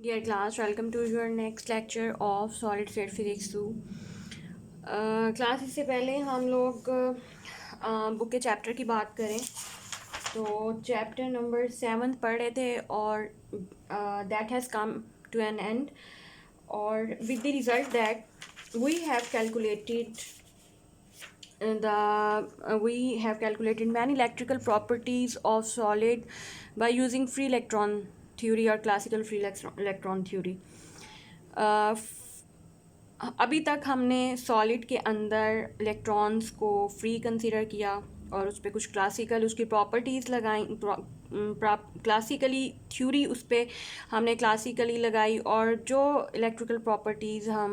Dear class, welcome to your next lecture of solid state physics 2. Class इससे पहले हम लोग बुक के चैप्टर की बात करें तो चैप्टर नंबर 7 पढ़ रहे थे और that has come to an end और with the result that we have calculated we have calculated many electrical properties of solid by using free electron theory or classical free electron theory. अभी तक हमने solid के अंदर electrons को free consider किया और उस पर कुछ क्लासिकल उसकी प्रॉपर्टीज़ लगाई, क्लासिकली थ्योरी उस पर हमने क्लासिकली लगाई और जो इलेक्ट्रिकल प्रॉपर्टीज़ हम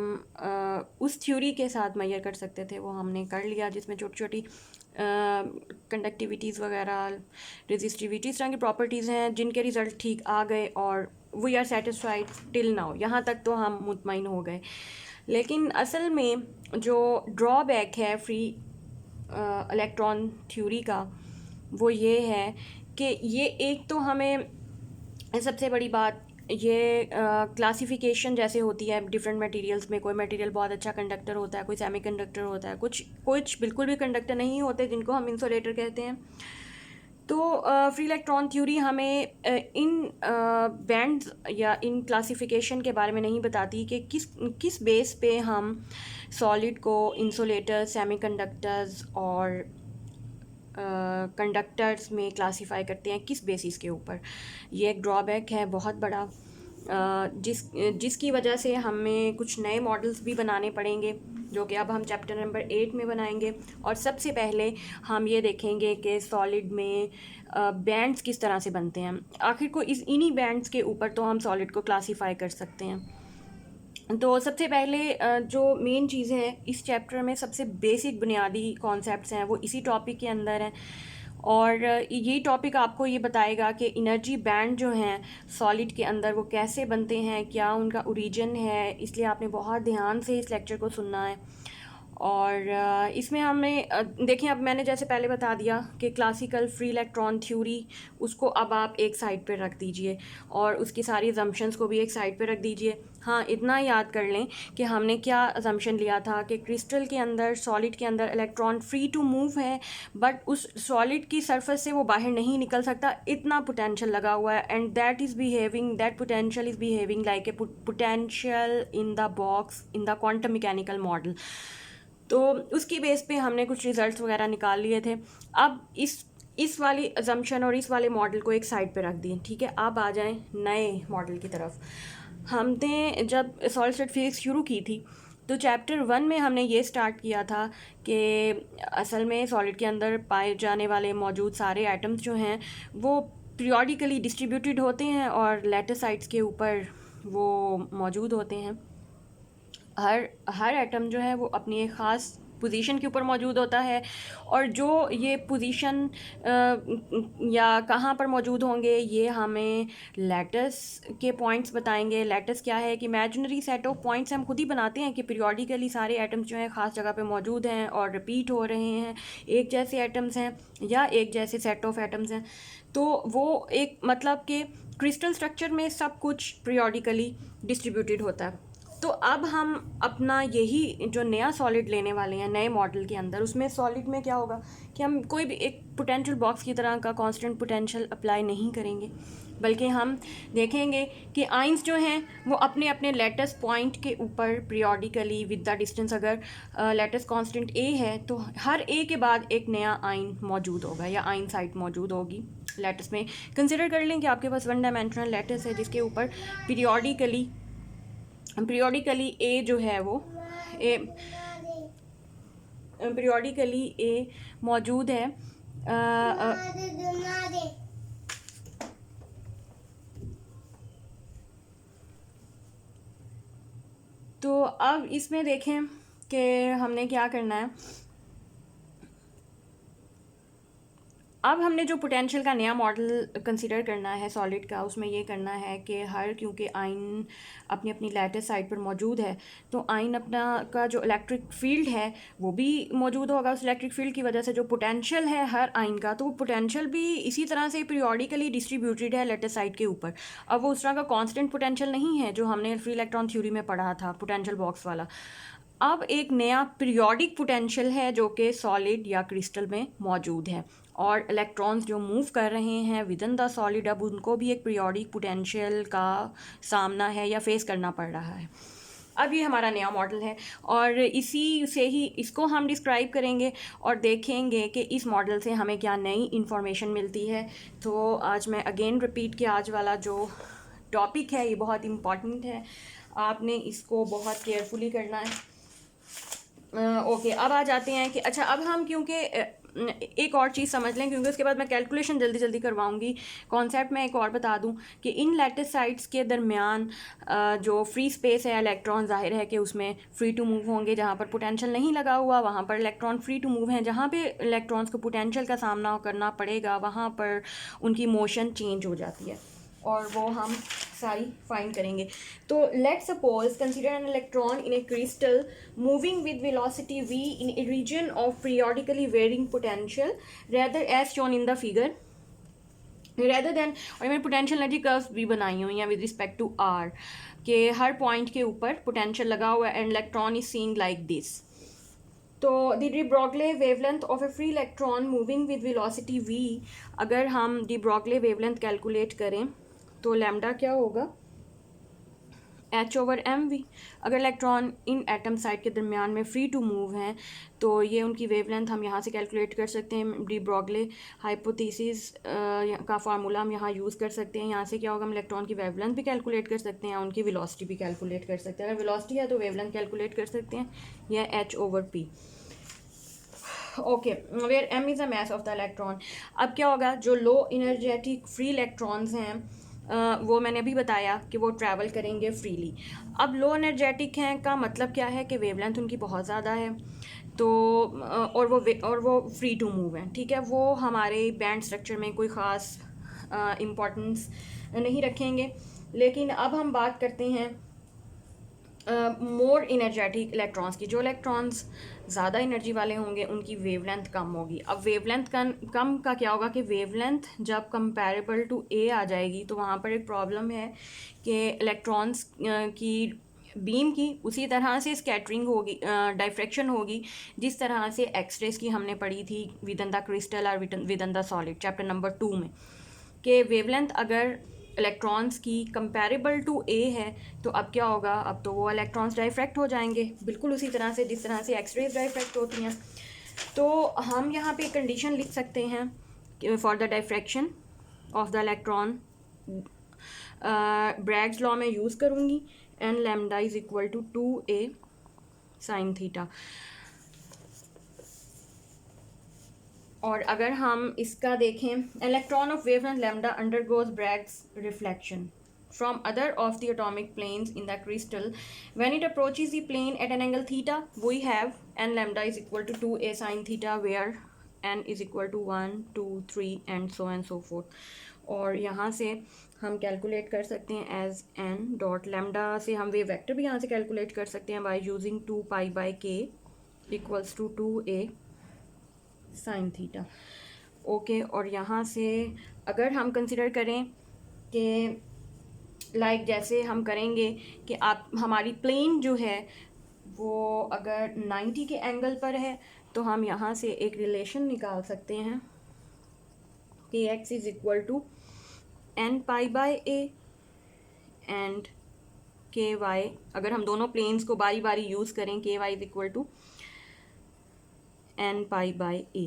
उस थ्योरी के साथ मेजर कर सकते थे वो हमने कर लिया, जिसमें छोटी छोटी कंडक्टिविटीज़ वगैरह, रेजिस्टिविटी, इस तरह की प्रॉपर्टीज़ हैं जिनके रिज़ल्ट ठीक आ गए और we are satisfied till now. यहाँ तक तो हम मुतमईन हो गए, लेकिन असल में जो ड्रॉबैक है फ्री इलेक्ट्रॉन थ्योरी का वो ये है कि ये एक तो हमें सबसे बड़ी बात ये क्लासिफिकेशन जैसे होती है डिफरेंट मटेरियल्स में। कोई मटेरियल बहुत अच्छा कंडक्टर होता है, कोई सेमी कंडक्टर होता है, कुछ बिल्कुल भी कंडक्टर नहीं होते जिनको हम इंसुलेटर कहते हैं। तो फ्री इलेक्ट्रॉन थ्योरी हमें इन बैंड्स या इन क्लासिफिकेशन के बारे में नहीं बताती कि किस बेस पे हम सॉलिड को इंसुलेटर्स, सेमीकंडक्टर्स और कंडक्टर्स में क्लासिफाई करते हैं, किस बेसिस के ऊपर। ये एक ड्रॉबैक है बहुत बड़ा, जिसकी वजह से हमें कुछ नए मॉडल्स भी बनाने पड़ेंगे जो कि अब हम चैप्टर नंबर 8 में बनाएंगे। और सबसे पहले हम ये देखेंगे कि सॉलिड में बैंड्स किस तरह से बनते हैं। आखिर को इन्हीं बैंड्स के ऊपर तो हम सॉलिड को क्लासीफाई कर सकते हैं। तो सबसे पहले जो मेन चीज़ है इस चैप्टर में, सबसे बेसिक बुनियादी कॉन्सेप्ट्स हैं वो इसी टॉपिक के अंदर हैं और ये टॉपिक आपको ये बताएगा कि एनर्जी बैंड जो हैं सॉलिड के अंदर वो कैसे बनते हैं, क्या उनका ओरिजिन है। इसलिए आपने बहुत ध्यान से इस लेक्चर को सुनना है। और इसमें हमें देखिए, अब मैंने जैसे पहले बता दिया कि क्लासिकल फ्री इलेक्ट्रॉन थ्योरी उसको अब आप एक साइड पे रख दीजिए और उसकी सारी अजम्पशंस को भी एक साइड पे रख दीजिए। हाँ, इतना याद कर लें कि हमने क्या अजम्पशन लिया था कि क्रिस्टल के अंदर, सॉलिड के अंदर इलेक्ट्रॉन फ्री टू मूव है, बट उस सॉलिड की सरफेस से वो बाहर नहीं निकल सकता, इतना पोटेंशियल लगा हुआ है। And that potential is behaving like a potential in the box in the quantum mechanical model. तो उसकी बेस पे हमने कुछ रिजल्ट्स वगैरह निकाल लिए थे। अब इस वाली अजम्पशन और इस वाले मॉडल को एक साइड पे रख दिए, ठीक है। अब आ जाएं नए मॉडल की तरफ। हमने जब सॉलिड स्टेट फिजिक्स शुरू की थी तो चैप्टर 1 में हमने ये स्टार्ट किया था कि असल में सॉलिड के अंदर पाए जाने वाले मौजूद सारे एटम्स जो हैं वो पीरियोडिकली डिस्ट्रीब्यूटेड होते हैं और लैटिस साइट्स के ऊपर वो मौजूद होते हैं। हर एटम जो है वो अपनी एक ख़ास पोजीशन के ऊपर मौजूद होता है और जो ये पोजीशन या कहाँ पर मौजूद होंगे ये हमें लैटिस के पॉइंट्स बताएंगे। लैटिस क्या है कि इमेजिनरी सेट ऑफ पॉइंट्स हम खुद ही बनाते हैं कि पीरियोडिकली सारे एटम्स जो हैं ख़ास जगह पे मौजूद हैं और रिपीट हो रहे हैं, एक जैसे एटम्स हैं या एक जैसे सेट ऑफ एटम्स हैं। तो वो एक मतलब कि क्रिस्टल स्ट्रक्चर में सब कुछ पीरियोडिकली डिस्ट्रीब्यूटेड होता है। तो अब हम अपना यही जो नया सॉलिड लेने वाले हैं नए मॉडल के अंदर, उसमें सॉलिड में क्या होगा कि हम कोई भी एक पोटेंशियल बॉक्स की तरह का कांस्टेंट पोटेंशियल अप्लाई नहीं करेंगे, बल्कि हम देखेंगे कि आइंस जो हैं वो अपने अपने लेटेस्ट पॉइंट के ऊपर पीरियोडिकली विद द डिस्टेंस, अगर लेटेस्ट कांस्टेंट ए है तो हर ए के बाद एक नया आइन मौजूद होगा या आइन साइट मौजूद होगी लेटिस में। कंसिडर कर लें कि आपके पास वन डायमेंशनल लेटिस है जिसके ऊपर पीरियोडिकली ए जो है वो पीरियोडिकली ए मौजूद है। तो अब इसमें देखें कि हमने क्या करना है। अब हमने जो पोटेंशियल का नया मॉडल कंसिडर करना है सॉलिड का, उसमें ये करना है कि हर क्योंकि आयन अपनी अपनी लैटिस साइड पर मौजूद है, तो आयन अपना का जो इलेक्ट्रिक फील्ड है वो भी मौजूद होगा। उस इलेक्ट्रिक फील्ड की वजह से जो पोटेंशियल है हर आयन का, तो वो पोटेंशियल भी इसी तरह से पीरियोडिकली डिस्ट्रीब्यूटेड है लैटिस साइड के ऊपर। अब वो उस तरह का कांस्टेंट पोटेंशियल नहीं है जो हमने फ्री इलेक्ट्रॉन थ्योरी में पढ़ा था, पोटेंशियल बॉक्स वाला। अब एक नया पीरियोडिक पोटेंशियल है जो कि सॉलिड या क्रिस्टल में मौजूद है, और इलेक्ट्रॉन्स जो मूव कर रहे हैं विद इन द सॉलिड, अब उनको भी एक पीरियोडिक पोटेंशियल का सामना है या फेस करना पड़ रहा है। अब ये हमारा नया मॉडल है और इसी से ही इसको हम डिस्क्राइब करेंगे और देखेंगे कि इस मॉडल से हमें क्या नई इन्फॉर्मेशन मिलती है। तो आज मैं अगेन रिपीट कि आज वाला जो टॉपिक है ये बहुत इम्पॉर्टेंट है, आपने इसको बहुत केयरफुली करना है। ओके, अब आ जाते हैं कि अच्छा, अब हम क्योंकि एक और चीज़ समझ लें, क्योंकि उसके बाद मैं कैलकुलेशन जल्दी जल्दी करवाऊंगी। कॉन्सेप्ट मैं एक और बता दूं कि इन लैटिस साइड्स के दरमियान जो फ्री स्पेस है, इलेक्ट्रॉन जाहिर है कि उसमें फ्री टू मूव होंगे। जहाँ पर पोटेंशियल नहीं लगा हुआ वहाँ पर इलेक्ट्रॉन फ्री टू मूव हैं, जहाँ पे इलेक्ट्रॉन्स को पोटेंशियल का सामना करना पड़ेगा वहाँ पर उनकी मोशन चेंज हो जाती है, और वो हम सारी फाइंड करेंगे। तो let's suppose consider an electron in a crystal moving with velocity v in a region of periodically varying potential rather as shown in the figure rather than, और मैंने पोटेंशियल एनर्जी कर्व्स भी बनाई हुई हैं with respect to r के हर point के ऊपर potential लगा हुआ है and electron is seeing like this. तो the de Broglie wavelength of a free electron moving with velocity v, अगर हम डी ब्रॉगले वेवलेंथ कैलकुलेट करें तो लैम्डा क्या होगा, h/mv। अगर इलेक्ट्रॉन इन एटम साइड के दरमियान में फ्री टू मूव हैं तो ये उनकी वेवलेंथ हम यहाँ से कैलकुलेट कर सकते हैं। डी ब्रॉगले हाइपोथेसिस का फार्मूला हम यहाँ यूज़ कर सकते हैं। यहाँ से क्या होगा, हम इलेक्ट्रॉन की वेवलेंथ भी कैलकुलेट कर सकते हैं, उनकी वेलोसिटी भी कैलकुलेट कर सकते हैं। अगर वेलोसिटी है तो वेवलेंथ कैलकुलेट कर सकते हैं, यह h/p। Okay, where m is a mass of the electron. अब क्या होगा, जो लो इनर्जेटिक फ्री इलेक्ट्रॉन्स हैं वो मैंने अभी बताया कि वो ट्रैवल करेंगे फ्रीली। अब लो एनर्जेटिक हैं का मतलब क्या है कि वेवलेंथ उनकी बहुत ज़्यादा है, तो और वो फ्री टू मूव हैं, ठीक है। वो हमारे बैंड स्ट्रक्चर में कोई ख़ास इम्पोर्टेंस नहीं रखेंगे। लेकिन अब हम बात करते हैं मोर इनर्जेटिक इलेक्ट्रॉन्स की। जो इलेक्ट्रॉन्स ज़्यादा एनर्जी वाले होंगे उनकी वेवलेंथ कम होगी। अब वेवलेंथ कम का क्या होगा कि वेवलेंथ जब कंपैरेबल टू ए आ जाएगी तो वहाँ पर एक प्रॉब्लम है कि इलेक्ट्रॉन्स की बीम की उसी तरह से स्कैटरिंग होगी, डाइफ्रैक्शन होगी, जिस तरह से एक्सरेज की हमने पढ़ी थी विद इन द क्रिस्टल और with in the solid chapter number 2 में, कि वेवलेंथ अगर इलेक्ट्रॉन्स की कंपैरेबल टू ए है तो अब क्या होगा, अब तो वो इलेक्ट्रॉन्स डाइफ्रैक्ट हो जाएंगे बिल्कुल उसी तरह से जिस तरह से एक्सरेज डाइफ्रैक्ट होती हैं। तो हम यहाँ पे कंडीशन लिख सकते हैं for the diffraction of the electron, Bragg's law में यूज़ करूँगी, n lambda is equal to 2a sine theta. और अगर हम इसका देखें, electron of wavelength lambda undergoes Bragg's reflection from other of the atomic planes in the crystal. When it approaches the plane at an angle theta, we have n lambda is equal to 2a sin theta, where n is equal to 1, 2, 3 and so forth. और यहाँ से हम calculate कर सकते हैं as n dot lambda से हम wave vector भी यहाँ से कैलकुलेट कर सकते हैं by using 2 pi by k equals to 2a sine theta. Okay, और यहाँ से अगर हम कंसिडर करें कि लाइक जैसे हम करेंगे कि आप हमारी प्लेन जो है वो अगर 90 के एंगल पर है तो हम यहाँ से एक रिलेशन निकाल सकते हैं कि x is equal to n pi by a and k y, अगर हम दोनों प्लेन्स को बारी बारी यूज़ करें, k y is equal to n pi by a।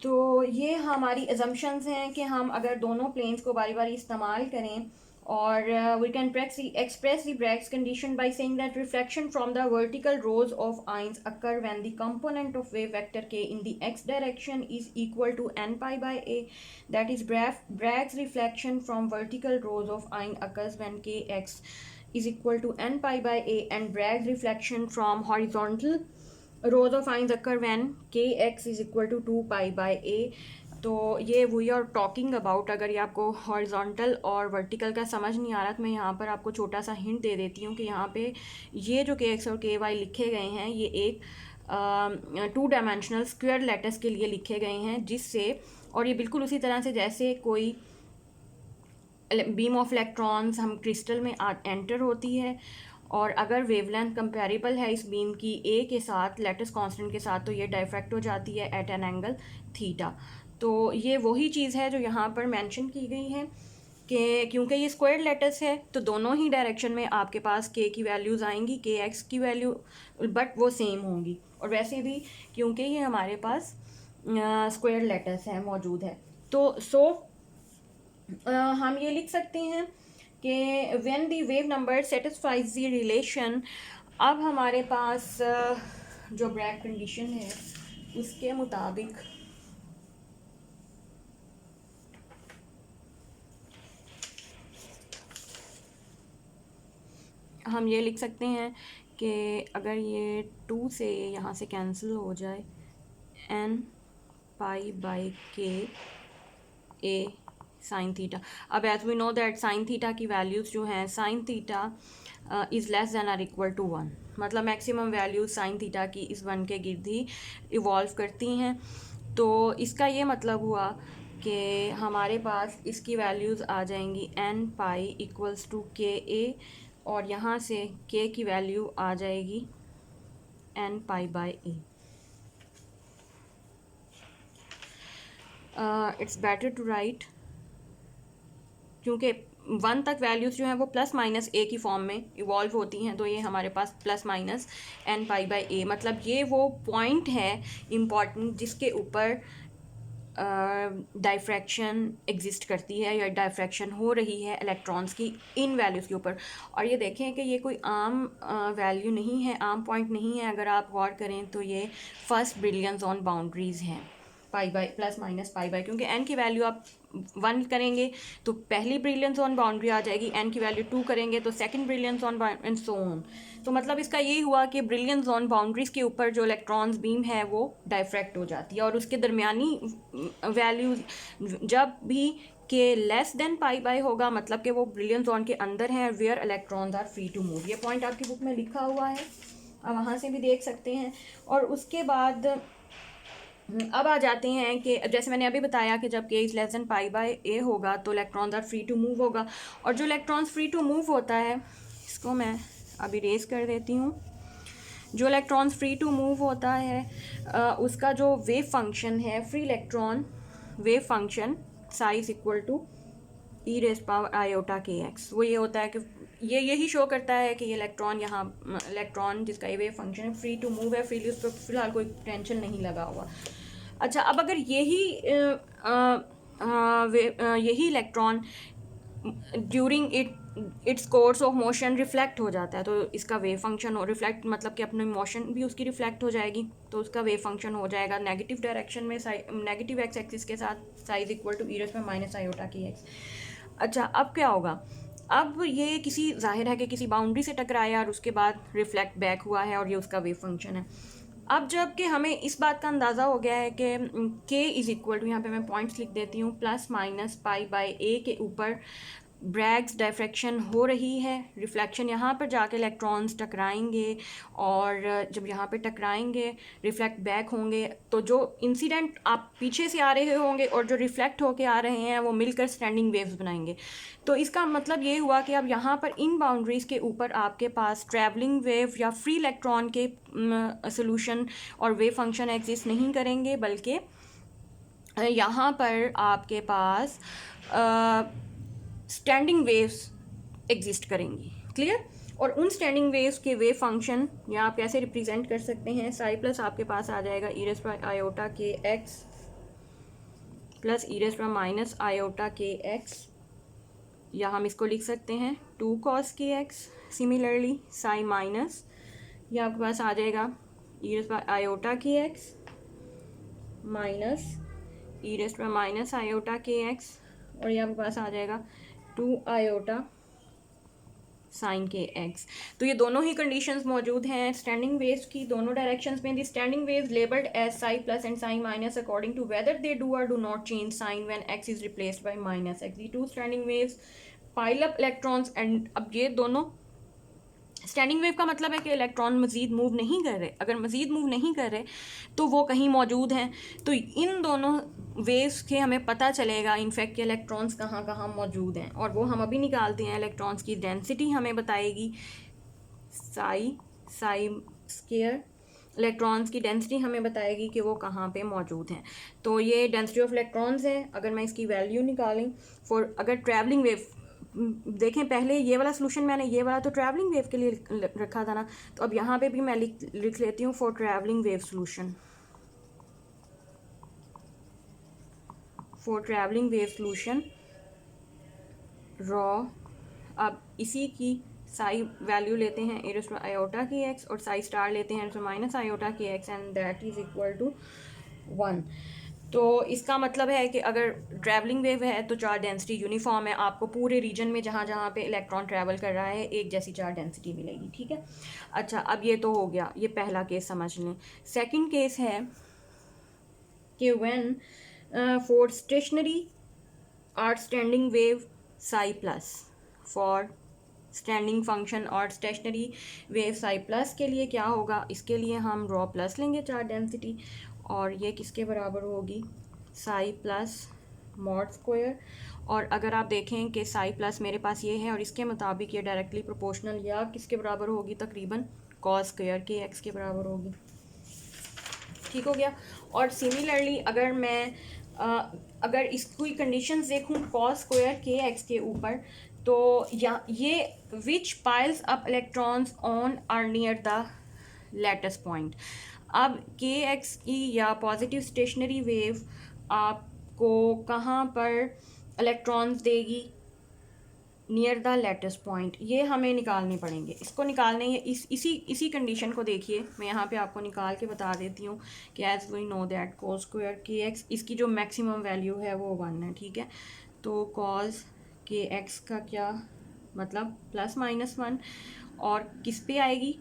तो ये हमारी अजम्पशंस हैं कि हम अगर दोनों प्लेन्स को बारी बारी इस्तेमाल करें, और we can express the Bragg's condition by saying that reflection from the vertical rows of ions occur when the component of wave vector k in the x direction is equal to n pi by a. That is, Bragg's reflection from vertical rows of ion occurs when kx is equal to n pi by a, and Bragg's reflection from horizontal rows of ions occur when kx is equal to 2 pi by a. तो ये we are talking about, अगर ये आपको horizontal और vertical का समझ नहीं आ रहा तो मैं यहाँ पर आपको छोटा सा हिंट दे देती हूँ कि यहाँ पे ये जो के एक्स और के वाई लिखे गए हैं ये एक 2 डायमेंशनल स्क्वायर लैटिस के लिए लिखे गए हैं, जिससे, और ये बिल्कुल उसी तरह से जैसे कोई बीम ऑफ इलेक्ट्रॉन्स हम क्रिस्टल में एंटर होती है, और अगर वेवलेंथ कंपेरेबल है इस बीम की ए के साथ लैटिस कांस्टेंट के साथ, तो ये डायफ्रैक्ट हो जाती है एट एन एंगल थीटा। तो ये वही चीज़ है जो यहाँ पर मेंशन की गई है कि क्योंकि ये स्क्वायर लैटिस है तो दोनों ही डायरेक्शन में आपके पास के की वैल्यूज़ आएंगी, के एक्स की वैल्यू, बट वो सेम होंगी। और वैसे भी क्योंकि ये हमारे पास स्क्वायर लैटिस है मौजूद है, तो हम ये लिख सकते हैं कि when the wave number satisfies the relation. अब हमारे पास जो ब्रैग कंडीशन है उसके मुताबिक हम ये लिख सकते हैं कि अगर ये 2 से यहाँ से कैंसिल हो जाए, n pi by k a sine theta. अब as we know that sine theta की वैल्यूज़ जो हैं, sine theta is less than or equal to 1, मतलब मैक्सिमम वैल्यूज साइन थीटा की इस 1 के गिर्द ही इवॉल्व करती हैं। तो इसका ये मतलब हुआ कि हमारे पास इसकी वैल्यूज़ आ जाएंगी n पाई इक्वल्स टू के ए, और यहाँ से k की वैल्यू आ जाएगी n pi by a. It's better to write, क्योंकि 1 तक वैल्यूज़ जो हैं वो प्लस माइनस ए की फॉर्म में इवॉल्व होती हैं, तो ये हमारे पास plus minus n pi by a, मतलब ये वो पॉइंट है इम्पॉर्टेंट जिसके ऊपर डायफ्रैक्शन एग्जिस्ट करती है या डायफ्रैक्शन हो रही है इलेक्ट्रॉन्स की इन वैल्यूज़ के ऊपर। और ये देखें कि ये कोई आम वैल्यू नहीं है, आम पॉइंट नहीं है। अगर आप गौर करें तो ये फर्स्ट ब्रिलियंस ऑन बाउंड्रीज़ हैं, pi by plus minus pi by, क्योंकि n की वैल्यू आप 1 करेंगे तो पहली ब्रिलियंस ऑन बाउंड्री आ जाएगी, n की वैल्यू 2 करेंगे तो second brilliance on and so on. तो मतलब इसका ये हुआ कि ब्रिलियंस ऑन बाउंड्रीज़ के ऊपर जो इलेक्ट्रॉन्स बीम है वो डायफ्रैक्ट हो जाती है, और उसके दरमियानी वैल्यूज जब भी के लेस देन पाई बाई होगा मतलब कि वो ब्रिलियंस ऑन के अंदर हैं, where electrons are free to move. ये पॉइंट आपकी बुक में लिखा हुआ है, आप वहाँ से भी देख सकते हैं। और उसके बाद अब आ जाते हैं कि जैसे मैंने अभी बताया कि जब k is less than pi by a होगा तो electrons are free to move होगा, और जो इलेक्ट्रॉन्स फ्री टू मूव होता है, इसको मैं अभी रेज कर देती हूँ। जो इलेक्ट्रॉन्स फ्री टू मूव होता है उसका जो वेव फंक्शन है, free electron wave function psi is equal to e raise power iota k x, वो ये होता है कि ये यही शो करता है कि ये इलेक्ट्रॉन यहाँ इलेक्ट्रॉन जिसका ये वेव फंक्शन है फ्री टू मूव है, फ्रीली, उस पर फिलहाल कोई टेंशन नहीं लगा हुआ। अच्छा, अब अगर यही electron during its course of motion reflect हो जाता है, तो इसका वेव फंक्शन हो, रिफ्लेक्ट मतलब कि अपनी मोशन भी उसकी रिफ्लेक्ट हो जाएगी, तो उसका वेव फंक्शन हो जाएगा नेगेटिव डायरेक्शन में, नेगेटिव एक्स एक्सिस के साथ, psi is equal to e raise minus iota k x. अच्छा, अब क्या होगा? अब ये किसी जाहिर है कि किसी बाउंड्री से टकराया और उसके बाद रिफ्लेक्ट बैक हुआ है, और ये उसका वेव फंक्शन है। अब जब कि हमें इस बात का अंदाज़ा हो गया है कि k इज़ इक्वल टू, यहाँ पे मैं पॉइंट्स लिख देती हूँ, प्लस माइनस पाई बाई ए के ऊपर ब्रैग्स डायफ्रैक्शन हो रही है, रिफ्लेक्शन यहाँ पर जाके इलेक्ट्रॉन्स टकराएंगे, और जब यहाँ पे टकराएंगे रिफ्लेक्ट बैक होंगे, तो जो इंसिडेंट आप पीछे से आ रहे होंगे और जो रिफ्लेक्ट होके आ रहे हैं वो मिलकर स्टैंडिंग वेव्स बनाएंगे। तो इसका मतलब ये हुआ कि अब यहाँ पर इन बाउंड्रीज़ के ऊपर आपके पास ट्रैवलिंग वेव या फ्री इलेक्ट्रॉन के सोल्यूशन और वेव फंक्शन एग्जिस्ट नहीं करेंगे, बल्कि यहाँ पर आपके पास स्टैंडिंग वेव्स एग्जिस्ट करेंगी। क्लियर? और उन स्टैंडिंग वेव्स के वेव फंक्शन या आप कैसे रिप्रेजेंट कर सकते हैं, साई प्लस आपके पास आ जाएगा ई rays bye iota k x plus ई rays bye minus iota k x, या हम इसको लिख सकते हैं 2 cos के एक्स। सिमिलरली साई माइनस ये आपके पास आ जाएगा ई rays bye iota k x minus ई rays bye minus iota k x, और ये आपके पास आ जाएगा 2 आयोटा साइन के एक्स। तो ये दोनों ही कंडीशंस मौजूद हैं स्टैंडिंग वेव्स की दोनों डायरेक्शंस में। The standing waves labelled as psi plus and psi minus according to whether they do और do not change sign when x is replaced by minus x. The two standing waves pile up electrons and अब ये दोनों standing wave का मतलब है कि electron मज़ीद move नहीं कर रहे। अगर मज़ीद मूव नहीं कर रहे तो वो कहीं मौजूद हैं। तो इन दोनों वेव्स के हमें पता चलेगा इनफैक्ट कि इलेक्ट्रॉन्स कहाँ कहाँ मौजूद हैं, और वो हम अभी निकालते हैं। इलेक्ट्रॉन्स की डेंसिटी हमें बताएगी साई स्क्वायर। इलेक्ट्रॉन्स की डेंसिटी हमें बताएगी कि वो कहाँ पे मौजूद हैं। तो ये डेंसिटी ऑफ इलेक्ट्रॉन्स है। अगर मैं इसकी वैल्यू निकालें फॉर अगर ट्रैवलिंग वेव, देखें पहले ये वाला सोल्यूशन मैंने ये वाला तो ट्रैवलिंग वेव के लिए रखा था ना, तो अब यहाँ पे भी मैं लिख लेती हूँ for travelling wave solution. For travelling wave solution raw. अब इसी की साई वैल्यू लेते हैं e आयोटा की एक्स और साई स्टार लेते हैं minus iota k x and that is equal to 1। तो इसका मतलब है कि अगर ट्रैवलिंग वेव है तो चार्ज डेंसिटी यूनिफॉर्म है। आपको पूरे रीजन में जहाँ जहाँ पे इलेक्ट्रॉन ट्रैवल कर रहा है एक जैसी चार्ज डेंसिटी मिलेगी, ठीक है। अच्छा, अब ये तो हो गया, ये पहला केस समझ लें। सेकंड केस है कि when for stationary or standing wave psi plus, for standing function और स्टेशनरी वेव साई प्लस के लिए क्या होगा, इसके लिए हम रॉ प्लस लेंगे चार्ज डेंसिटी, और ये किसके बराबर होगी साई प्लस मॉड स्क्वायर। और अगर आप देखें कि साई प्लस मेरे पास ये है और इसके मुताबिक ये डायरेक्टली प्रोपोर्शनल या किसके बराबर होगी, तकरीबन कॉस स्क्वायर के एक्स के बराबर होगी। ठीक हो गया। और सिमिलरली अगर मैं अगर इसकी कंडीशंस देखूं कॉस स्क्वायर के एक्स के ऊपर, तो या ये which piles up electrons on or near the lattice point. अब के एक्स की या पॉजिटिव स्टेशनरी वेव आपको कहाँ पर इलेक्ट्रॉन्स देगी, नियर द लैटिस पॉइंट। ये हमें निकालने पड़ेंगे। इसको निकालने इसी कंडीशन को देखिए, मैं यहाँ पे आपको निकाल के बता देती हूँ कि as we know that cos square k x, इसकी जो मैक्सिमम वैल्यू है वो 1 है, ठीक है। तो कॉस के एक्स का क्या मतलब प्लस माइनस 1, और किस पे आएगी,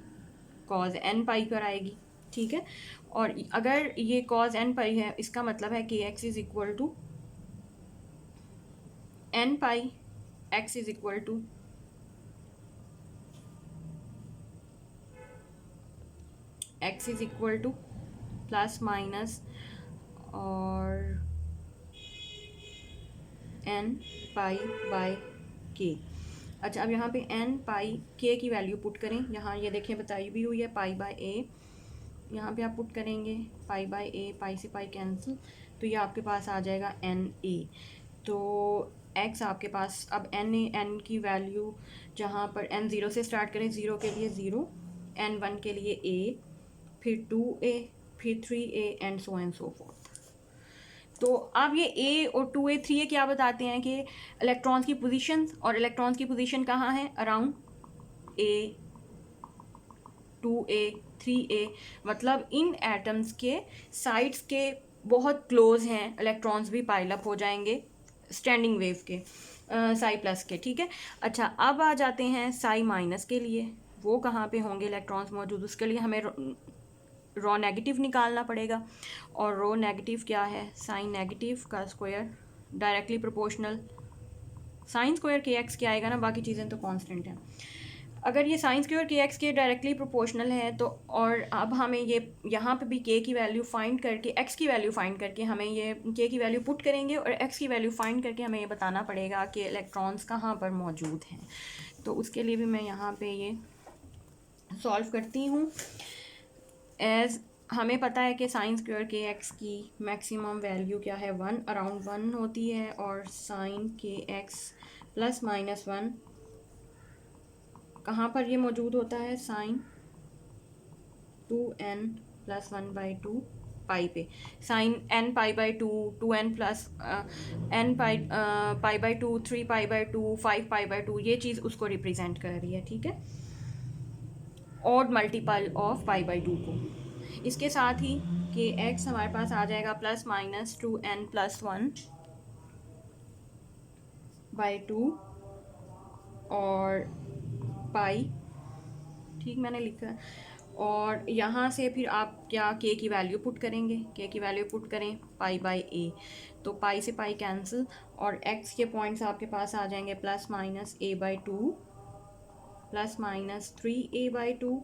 कॉज एन पाई पर आएगी, ठीक है। और अगर ये कॉज एन पाई है इसका मतलब है कि x is equal to n pi, x is equal to plus minus और एन पाई बाय के। अच्छा, अब यहाँ पे एन पाई के की वैल्यू पुट करें। यहाँ ये देखिए बताई भी हुई है पाई बाय ए, यहाँ पे आप पुट करेंगे पाई बाय ए, पाई से पाई कैंसिल, तो ये आपके पास आ जाएगा एन ए। तो एक्स आपके पास अब एन की वैल्यू जहाँ पर एन ज़ीरो से स्टार्ट करें, ज़ीरो के लिए 0, एन 1 के लिए ए, फिर 2a, फिर 3a एंड सो फोर्थ। तो अब ये ए और 2a 3a क्या बताते हैं कि इलेक्ट्रॉन्स की पोजीशंस, और इलेक्ट्रॉन्स की पोजीशन कहाँ है, अराउंड ए, 2a, 3a, मतलब इन एटम्स के साइड्स के बहुत क्लोज हैं। इलेक्ट्रॉन्स भी पाइल अप हो जाएंगे स्टैंडिंग वेव के साई प्लस के, ठीक है। अच्छा, अब आ जाते हैं साई माइनस के लिए। वो कहाँ पे होंगे इलेक्ट्रॉन्स मौजूद, उसके लिए हमें रॉ नेगेटिव निकालना पड़ेगा। और रॉ नेगेटिव क्या है, साइन नेगेटिव का square directly proportional sine square k x के आएगा ना, बाकी चीज़ें तो कांस्टेंट हैं। अगर ये साइन स्क्वायर के एक्स के डायरेक्टली प्रोपोर्शनल है तो, और अब हमें ये यहाँ पे भी के की वैल्यू फाइंड करके, एक्स की वैल्यू फाइंड करके हमें ये के की वैल्यू पुट करेंगे और एक्स की वैल्यू फाइंड करके हमें ये बताना पड़ेगा कि इलेक्ट्रॉन्स कहाँ पर मौजूद हैं। तो उसके लिए भी मैं यहाँ पे ये सॉल्व करती हूँ। एज हमें पता है कि साइन स्क्वायर के एक्स की मैक्सिमम वैल्यू क्या है, 1, अराउंड 1 होती है, और साइन के एक्स प्लस माइनस 1 कहाँ पर ये मौजूद होता है, साइन 2n प्लस 1/2 पाई पे, sine n pi by 2, 2n plus n pi by 2, 3 pi by 2, 5 pi by 2, ये चीज़ उसको रिप्रेजेंट कर रही है, ठीक है, odd multiple of pi by 2 को। इसके साथ ही कि x हमारे पास आ जाएगा प्लस माइनस 2n प्लस 1/2, और पाई, ठीक मैंने लिखा है। और यहाँ से फिर आप क्या के की वैल्यू पुट करेंगे, के की वैल्यू पुट करें पाई बाई ए, तो पाई से पाई कैंसिल और एक्स के पॉइंट्स आपके पास आ जाएंगे plus minus A by two, plus minus 3a by two,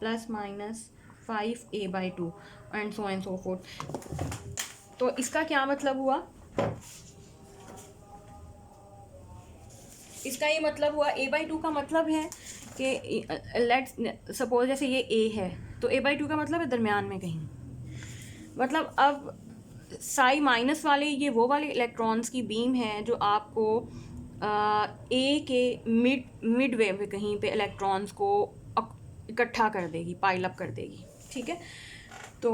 plus minus 5a by two and so fourth. तो इसका क्या मतलब हुआ, इसका ये मतलब हुआ a बाई टू का मतलब है कि लेट्स सपोज जैसे ये a है तो a बाई टू का मतलब है दरमियान में कहीं, मतलब अब साई माइनस वाले ये वो वाले इलेक्ट्रॉन्स की बीम है जो आपको ए के मिड वे में कहीं पे इलेक्ट्रॉन्स को इकट्ठा कर देगी, पाइल अप कर देगी, ठीक है। तो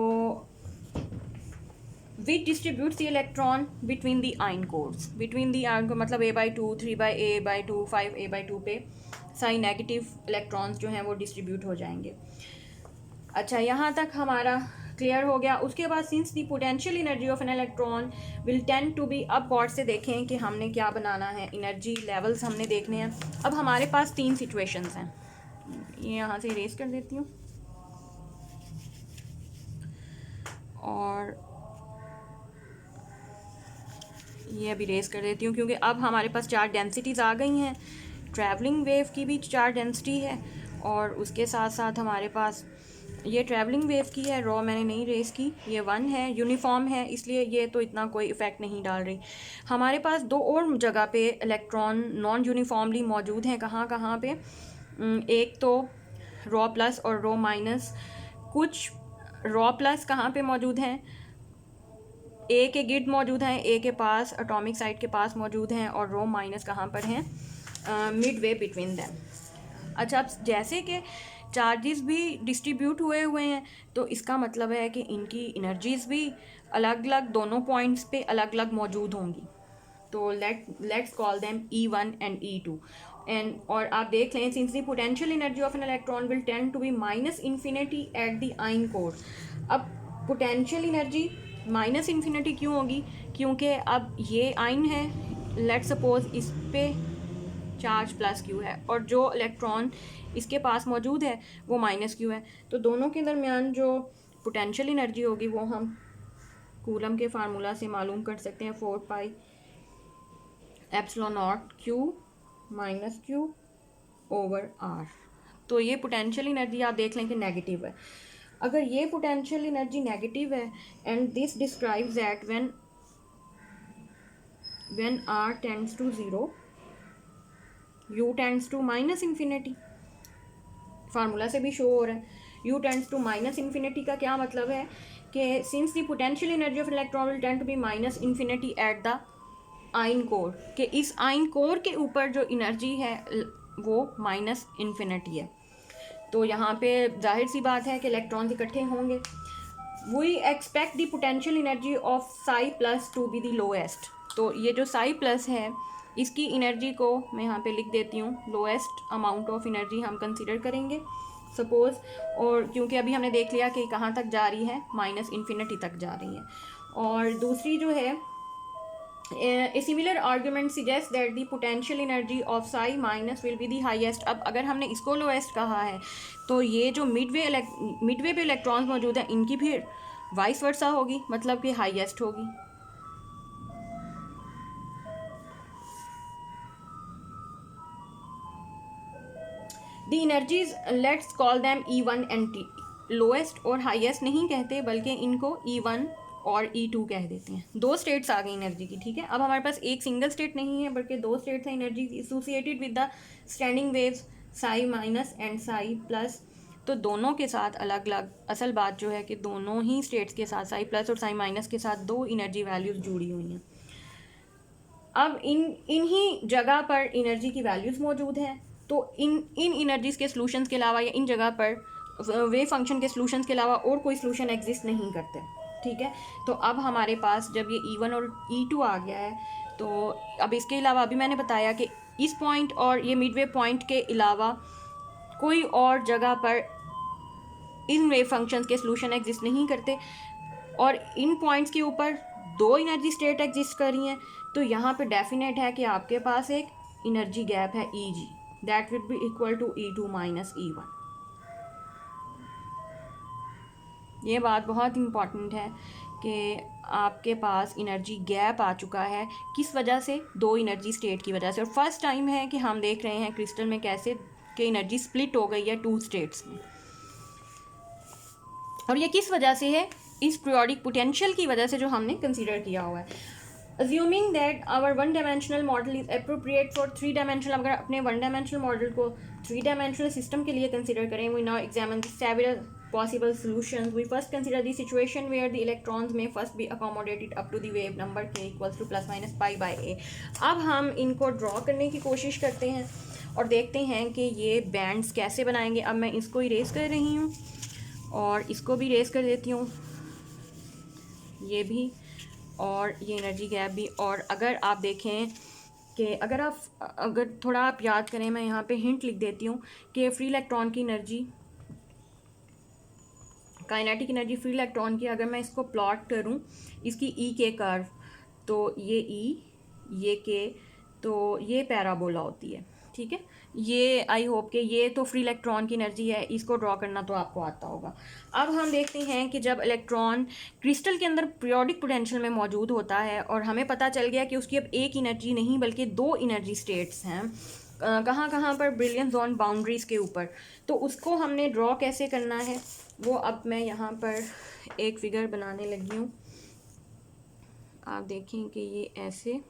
which distributes the electron between the ion cores, between the ion को मतलब a by two, 3/a/2, 5a/2 पे साई नेगेटिव इलेक्ट्रॉन्स जो हैं वो डिस्ट्रीब्यूट हो जाएंगे। अच्छा, यहाँ तक हमारा क्लियर हो गया। उसके बाद since the potential energy of an electron will tend to be, अब गौर से देखें कि हमने क्या बनाना है, एनर्जी लेवल्स हमने देखने हैं। अब हमारे पास 3 सिचुएशंस हैं, ये यहाँ से इरेज कर देती हूँ और ये अभी इरेज कर देती हूँ क्योंकि अब हमारे पास 4 डेंसिटीज़ आ गई हैं। ट्रैवलिंग वेव की भी 4 डेंसिटी है और उसके साथ साथ हमारे पास ये ट्रैवलिंग वेव की है, रॉ मैंने नहीं रेस की, ये 1 है, यूनिफॉर्म है, इसलिए ये तो इतना कोई इफ़ेक्ट नहीं डाल रही। हमारे पास 2 और जगह पे इलेक्ट्रॉन नॉन यूनिफॉर्मली मौजूद हैं, कहाँ कहाँ पे, एक तो रॉ प्लस और रॉ माइनस। कुछ रॉ प्लस कहाँ पे मौजूद हैं, ए के गिर्द मौजूद हैं, ए के पास एटॉमिक साइड के पास मौजूद हैं, और रॉ माइनस कहाँ पर हैं, मिड वे बिटवीन दैम। अच्छा, अब जैसे कि चार्जेस भी डिस्ट्रीब्यूट हुए हैं तो इसका मतलब है कि इनकी एनर्जीज भी अलग अलग दोनों पॉइंट्स पे अलग अलग मौजूद होंगी। तो let's call them E1 and E2 and, और आप देख लें since the potential energy of an electron will tend to be minus infinity at the ion core. अब पोटेंशियल एनर्जी माइनस इन्फिनिटी क्यों होगी, क्योंकि अब ये आयन है, लेट्स सपोज इस पे चार्ज प्लस क्यू है और जो इलेक्ट्रॉन इसके पास मौजूद है वो माइनस क्यू है, तो दोनों के दरमियान जो पोटेंशियल एनर्जी होगी वो हम कूलम के फार्मूला से मालूम कर सकते हैं, 4 pi epsilon naught q minus q over r. तो ये पोटेंशियल एनर्जी आप देख लें कि नेगेटिव है। अगर ये पोटेंशियल एनर्जी नेगेटिव है and this describes that when r tends to 0 u tends to minus infinity, formula से भी शो हो रहा है। u tends to minus infinity का क्या मतलब है कि since the potential energy of electron will tend to be minus infinity at the ion core, कि इस आयन कोर के ऊपर जो एनर्जी है वो माइनस इन्फिनिटी है। तो यहाँ पे जाहिर सी बात है कि इलेक्ट्रॉन्स इकट्ठे होंगे। We expect the potential energy of psi plus to be the lowest. तो ये जो साई प्लस है इसकी एनर्जी को मैं यहाँ पे लिख देती हूँ, लोएस्ट अमाउंट ऑफ एनर्जी हम कंसीडर करेंगे सपोज, और क्योंकि अभी हमने देख लिया कि कहाँ तक जा रही है, माइनस इन्फिनिटी तक जा रही है। और दूसरी जो है, a similar argument suggest that the potential energy of psi minus will be the highest. अब अगर हमने इसको लोएस्ट कहा है तो ये जो मिडवे पे इलेक्ट्रॉन्स मौजूद हैं इनकी भी वाइस वर्सा होगी, मतलब कि हाईएस्ट होगी। The energies let's call them E1 and T, lowest और हाईएस्ट नहीं कहते बल्कि इनको E1 और E2 कह देते हैं। 2 स्टेट्स आ गई एनर्जी की, ठीक है। अब हमारे पास एक सिंगल स्टेट नहीं है बल्कि 2 स्टेट्स हैं energy associated with the standing waves Sai minus and Sai plus. तो दोनों के साथ अलग अलग, असल बात जो है कि दोनों ही स्टेट्स के साथ साई प्लस और साई माइनस के साथ 2 एनर्जी वैल्यूज़ जुड़ी हुई हैं। अब इन ही जगह पर एनर्जी की वैल्यूज़ मौजूद हैं, तो इन एनर्जीज़ के सॉल्यूशंस के अलावा या इन जगह पर वेव फंक्शन के सॉल्यूशंस के अलावा और कोई सॉल्यूशन एग्जिस्ट नहीं करते, ठीक है। तो अब हमारे पास जब ये E1 और E2 आ गया है तो अब इसके अलावा अभी मैंने बताया कि इस पॉइंट और ये मिडवे पॉइंट के अलावा कोई और जगह पर इन वेव फंक्शंस के सॉल्यूशन एग्जिस्ट नहीं करते, और इन पॉइंट्स के ऊपर 2 एनर्जी स्टेट एग्जिस्ट कर रही हैं। तो यहाँ पे डेफिनेट है कि आपके पास एक एनर्जी गैप है Eg, that will be equal to E2 minus E1। ये बात बहुत इम्पॉर्टेंट है कि आपके पास एनर्जी गैप आ चुका है, किस वजह से? दो एनर्जी स्टेट की वजह से। और फर्स्ट टाइम है कि हम देख रहे हैं क्रिस्टल में कैसे कि एनर्जी स्प्लिट हो गई है टू स्टेट्स में। और ये किस वजह से है? इस पीरियोडिक पोटेंशियल की वजह से जो हमने कंसीडर किया हुआ है। Assuming that our one dimensional model is appropriate for three dimensional, अगर अपने one dimensional model को three dimensional system के लिए consider करें, we now examine several possible solutions. We first consider the situation where the electrons may first be accommodated up to the wave number k equals to plus minus pi by a. अब हम इनको draw करने की कोशिश करते हैं और देखते हैं कि ये बैंड्स कैसे बनाएंगे। अब मैं इसको इरेज कर रही हूँ और इसको भी इरेज कर देती हूँ, ये भी और ये एनर्जी गैप भी। और अगर आप देखें कि अगर थोड़ा आप याद करें, मैं यहाँ पे हिंट लिख देती हूँ कि फ्री इलेक्ट्रॉन की energy, kinetic energy free electron की, अगर मैं इसको प्लॉट करूँ इसकी ई के कर्व, तो ये ई, ये के, तो ये पैराबोला होती है। ठीक है, ये आई होप कि ये तो फ्री इलेक्ट्रॉन की एनर्जी है, इसको ड्रॉ करना तो आपको आता होगा। अब हम देखते हैं कि जब इलेक्ट्रॉन क्रिस्टल के अंदर पीरियोडिक पोटेंशियल में मौजूद होता है और हमें पता चल गया कि उसकी अब एक एनर्जी नहीं बल्कि दो एनर्जी स्टेट्स हैं, कहाँ कहाँ पर? ब्रिलियंट जोन बाउंड्रीज़ के ऊपर। तो उसको हमने ड्रॉ कैसे करना है वो अब मैं यहाँ पर एक फिगर बनाने लगी हूँ। आप देखें कि ये ऐसे,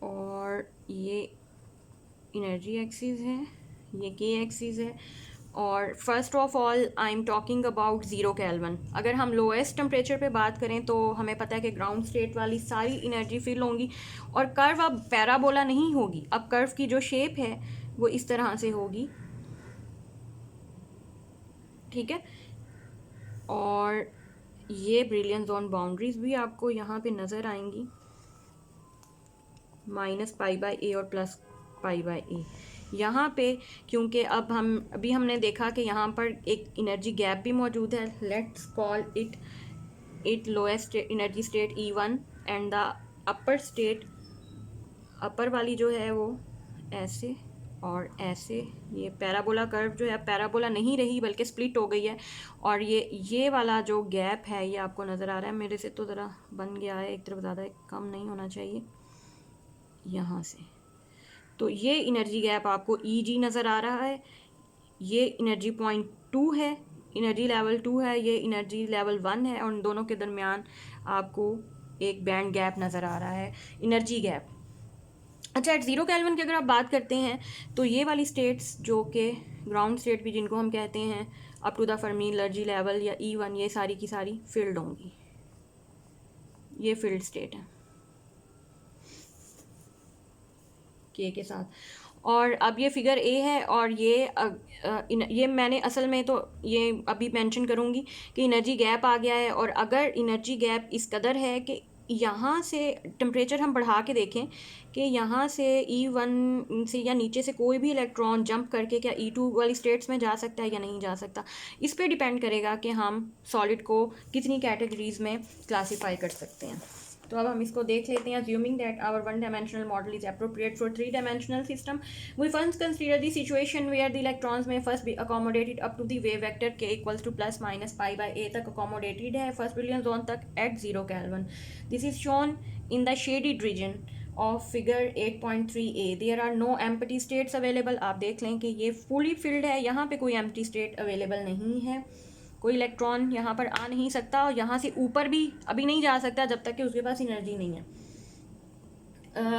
और ये एनर्जी एक्सिस है, ये के एक्सिस है। और first of all I am talking about 0 kelvin. अगर हम लोएस्ट टेम्परेचर पे बात करें तो हमें पता है कि ग्राउंड स्टेट वाली सारी एनर्जी फिल होंगी और कर्व अब पैराबोला नहीं होगी। अब कर्व की जो शेप है वो इस तरह से होगी, ठीक है। और ये ब्रिलियंट जोन बाउंड्रीज भी आपको यहाँ पे नज़र आएंगी, माइनस पाई बाय ए और प्लस पाई बाय ए यहाँ पे, क्योंकि अब हमने देखा कि यहाँ पर एक एनर्जी गैप भी मौजूद है। Let's call it lowest energy state E1 and the upper state, upper वाली जो है वो ऐसे और ऐसे। ये पैराबोला कर्व जो है पैराबोला नहीं रही बल्कि स्प्लिट हो गई है। और ये वाला जो गैप है ये आपको नज़र आ रहा है, मेरे से तो ज़रा बन गया है एक तरफ, ज़्यादा कम नहीं होना चाहिए यहाँ से। तो ये एनर्जी गैप आपको EG नज़र आ रहा है, ये एनर्जी पॉइंट 2 है, एनर्जी लेवल 2 है, ये एनर्जी लेवल 1 है, और उन दोनों के दरमियान आपको एक बैंड गैप नज़र आ रहा है, एनर्जी गैप। अच्छा, एट 0 केल्विन की अगर आप बात करते हैं तो ये वाली स्टेट्स जो कि ग्राउंड स्टेट भी जिनको हम कहते हैं up to the Fermi energy level या E1, ये सारी की सारी फील्ड होंगी, ये फील्ड स्टेट है के साथ। और अब ये फिगर ए है और ये मैंने असल में तो ये अभी मेंशन करूँगी कि एनर्जी गैप आ गया है। और अगर एनर्जी गैप इस कदर है कि यहाँ से टेम्परेचर हम बढ़ा के देखें कि यहाँ से E1 से या नीचे से कोई भी इलेक्ट्रॉन जंप करके क्या E2 वाली स्टेट्स में जा सकता है या नहीं जा सकता, इस पे डिपेंड करेगा कि हम सॉलिड को कितनी कैटेगरीज में क्लासीफाई कर सकते हैं। तो अब हम इसको देख लेते हैं। Assuming that our one dimensional model is appropriate for three dimensional system, we first consider the situation where the electrons may first be accommodated up to the wave vector k equals to plus minus pi by a तक accommodated है first brilliant zone तक at 0 Kelvin. This is shown in the shaded region of figure 8.3a. There are no empty states available. आप देख लें कि ये fully filled है, यहाँ पे कोई empty state available नहीं है, कोई इलेक्ट्रॉन यहाँ पर आ नहीं सकता और यहाँ से ऊपर भी अभी नहीं जा सकता जब तक कि उसके पास एनर्जी नहीं है।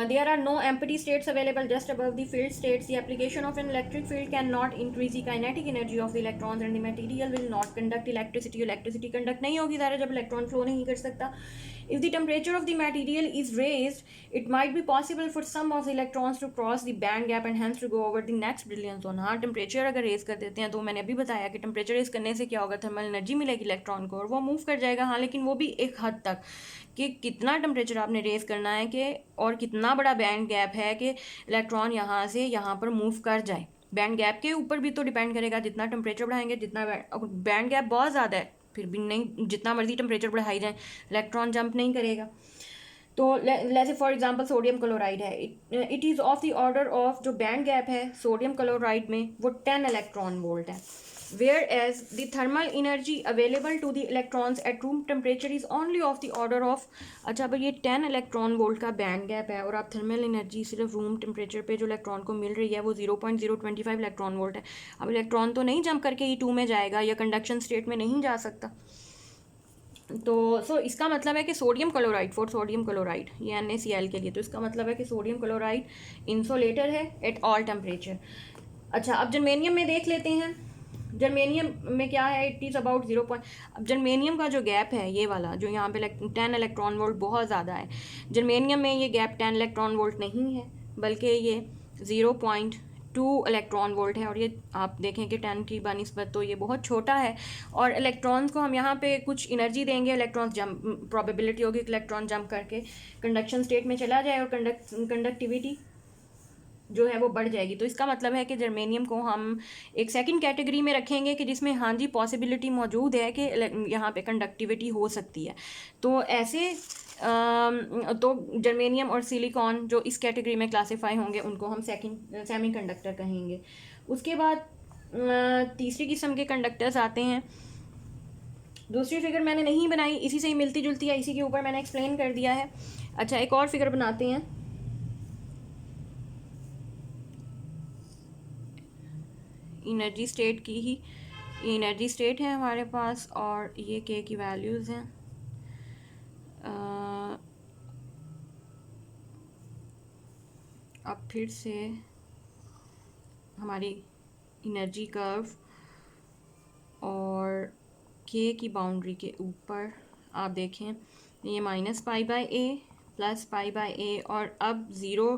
There are no empty states available just above the filled states. The application of an electric field cannot increase the kinetic energy of the electrons and the material will not conduct electricity. Electricity conduct नहीं होगी ज़रा जब electron flow नहीं कर सकता। If the temperature of the material is raised, it might be possible for some of the electrons to cross the band gap and hence to go over the next brilliant zone. हाँ, temperature अगर raise कर देते हैं तो मैंने अभी बताया कि टेम्परेचर रेज करने से क्या होगा, थर्मल एनर्जी मिलेगी इलेक्ट्रॉन को और वो मूव कर जाएगा। हाँ, लेकिन वो भी एक हद तक कि कितना टेम्परेचर आपने रेज करना है कि और कितना बड़ा बैंड गैप है कि इलेक्ट्रॉन यहाँ से यहाँ पर मूव कर जाए। बैंड गैप के ऊपर भी तो डिपेंड करेगा, जितना टेम्परेचर बढ़ाएंगे, जितना बैंड गैप बहुत ज़्यादा है फिर भी नहीं, जितना मर्जी टेम्परेचर बढ़ाई जाए इलेक्ट्रॉन जंप नहीं करेगा। तो जैसे फॉर एग्जांपल सोडियम क्लोराइड है, it is of the order of, जो बैंड गैप है सोडियम क्लोराइड में वो 10 इलेक्ट्रॉन वोल्ट है, whereas the thermal energy available to the electrons at room temperature is only of the order of, अच्छा भाई ये 10 electron volt का band gap है और आप थर्मल एनर्जी सिर्फ रूम टेम्परेचर पे जो इलेक्ट्रॉन को मिल रही है वो 0.025 इलेक्ट्रॉन वोल्ट है। अब इलेक्ट्रॉन तो नहीं जंप करके E2 में जाएगा या कंडक्शन स्टेट में नहीं जा सकता। तो इसका मतलब है कि sodium chloride, for sodium chloride ये NaCl के लिए, तो इसका मतलब है कि सोडियम क्लोराइड इंसोलेटर है एट ऑल टेम्परेचर। अच्छा अब जर्मेनियम में देख लेते हैं, जर्मेनियम में क्या है, इट इज़ अबाउट 0. अब जर्मेनियम का जो गैप है ये वाला जो यहाँ पे 10 इलेक्ट्रॉन वोल्ट बहुत ज़्यादा है, जर्मेनियम में ये गैप 10 इलेक्ट्रॉन वोल्ट नहीं है बल्कि ये 0.2 इलेक्ट्रॉन वोल्ट है, और ये आप देखें कि 10 की बनिस्बत तो ये बहुत छोटा है। और इलेक्ट्रॉन्स को हम यहाँ पे कुछ एनर्जी देंगे, इलेक्ट्रॉन्स जंप, प्रोबेबिलिटी होगी कि इलेक्ट्रॉन जंप करके कंडक्शन स्टेट में चला जाए और कंडक्टिविटी जो है वो बढ़ जाएगी। तो इसका मतलब है कि जर्मेनियम को हम एक सेकंड कैटेगरी में रखेंगे कि जिसमें हाँ जी पॉसिबिलिटी मौजूद है कि यहाँ पे कंडक्टिविटी हो सकती है। तो ऐसे तो जर्मेनियम और सिलिकॉन जो इस कैटेगरी में क्लासीफाई होंगे उनको हम सेमी कंडक्टर कहेंगे। उसके बाद तीसरी किस्म के कंडक्टर्स आते हैं। दूसरी फिगर मैंने नहीं बनाई, इसी से ही मिलती जुलती है, इसी के ऊपर मैंने एक्सप्लेन कर दिया है। अच्छा एक और फिगर बनाते हैं। एनर्जी स्टेट की ही, एनर्जी स्टेट है हमारे पास और ये के की वैल्यूज़ हैं। अब फिर से हमारी एनर्जी कर्व और के की बाउंड्री के ऊपर आप देखें ये -π/a +π/a, और अब 0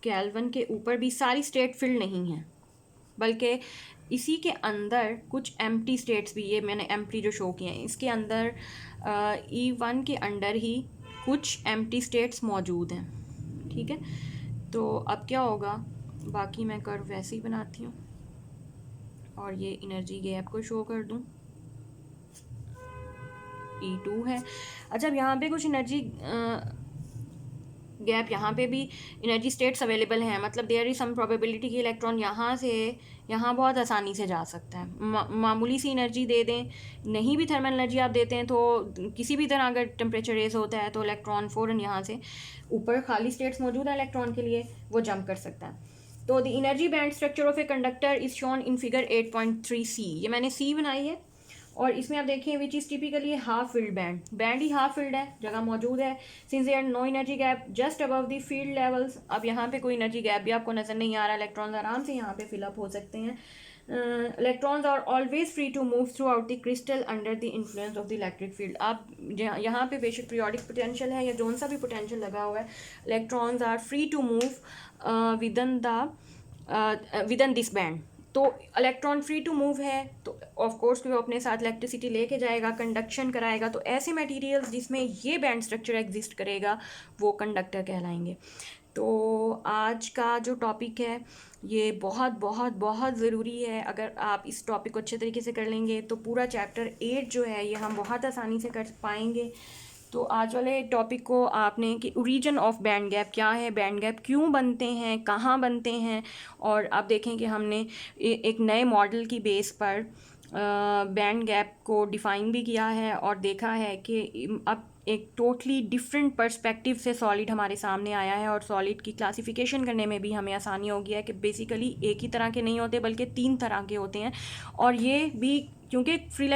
केल्विन के ऊपर भी सारी स्टेट फिल्ड नहीं है, बल्कि इसी के अंदर कुछ एम्प्टी स्टेट्स भी, ये मैंने एम्प्टी जो शो किए हैं इसके अंदर E1 के अंडर ही कुछ एम्प्टी स्टेट्स मौजूद हैं। ठीक है, तो अब क्या होगा, बाकी मैं कर्व वैसे ही बनाती हूँ और ये एनर्जी गैप को शो कर दूँ, E2 है। अच्छा अब यहाँ पे कुछ एनर्जी गैप, यहाँ पे भी एनर्जी स्टेट्स अवेलेबल हैं, मतलब देयर इज सम प्रोबेबिलिटी कि इलेक्ट्रॉन यहाँ से यहाँ बहुत आसानी से जा सकता है। मामूली सी एनर्जी दे दें, नहीं भी थर्मल एनर्जी आप देते हैं तो किसी भी तरह अगर टेम्परेचर रेस होता है तो इलेक्ट्रॉन फ़ौरन यहाँ से, ऊपर खाली स्टेट्स मौजूद है इलेक्ट्रॉन के लिए, वो जंप कर सकता है। तो the energy band structure of a conductor is shown in figure 8.3c, ये मैंने सी बनाई है और इसमें आप देखें which is typically half filled band ही हाफ फील्ड है, जगह मौजूद है। Since there no energy gap just above the filled levels, अब यहाँ पे कोई एनर्जी गैप भी आपको नज़र नहीं आ रहा, इलेक्ट्रॉन्स आराम से यहाँ पे फिलअप हो सकते हैं। Electrons are always free to move throughout the crystal under the influence of the electric field. आप यहाँ पे बेशक पीरियोडिक पोटेंशियल है या जोन सा भी पोटेंशियल लगा हुआ है, electrons are free to move within this band. तो इलेक्ट्रॉन फ्री टू मूव है तो ऑफ कोर्स वो अपने साथ इलेक्ट्रिसिटी लेके जाएगा, कंडक्शन कराएगा, तो ऐसे मटेरियल्स जिसमें ये बैंड स्ट्रक्चर एग्जिस्ट करेगा वो कंडक्टर कहलाएंगे। तो आज का जो टॉपिक है ये बहुत बहुत बहुत ज़रूरी है, अगर आप इस टॉपिक को अच्छे तरीके से कर लेंगे तो पूरा चैप्टर 8 जो है ये हम बहुत आसानी से कर पाएंगे। तो आज वाले टॉपिक को आपने कि ओरिजिन ऑफ बैंड गैप क्या है, बैंड गैप क्यों बनते हैं, कहाँ बनते हैं, और आप देखें कि हमने एक नए मॉडल की बेस पर बैंड गैप को डिफ़ाइन भी किया है और देखा है कि अब एक टोटली डिफरेंट पर्सपेक्टिव से सॉलिड हमारे सामने आया है और सॉलिड की क्लासिफिकेशन करने में भी हमें आसानी हो गया है कि बेसिकली एक ही तरह के नहीं होते बल्कि 3 तरह के होते हैं। और ये भी क्योंकि फ्री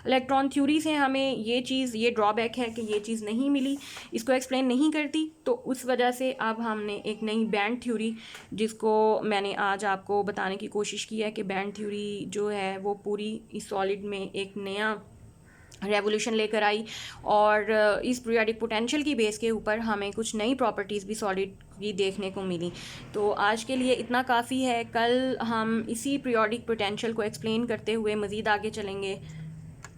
इलेक्ट्रॉन थ्योरी से हमें ये ड्रॉबैक है कि ये चीज़ नहीं मिली, इसको एक्सप्लेन नहीं करती, तो उस वजह से अब हमने एक नई बैंड थ्योरी, जिसको मैंने आज आपको बताने की कोशिश की है कि बैंड थ्योरी जो है वो पूरी इस सॉलिड में एक नया रेवोल्यूशन लेकर आई और इस पीरियोडिक पोटेंशियल की बेस के ऊपर हमें कुछ नई प्रॉपर्टीज़ भी सॉलिड की देखने को मिली। तो आज के लिए इतना काफ़ी है, कल हम इसी पीरियोडिक पोटेंशियल को एक्सप्लेन करते हुए मज़ीद आगे चलेंगे।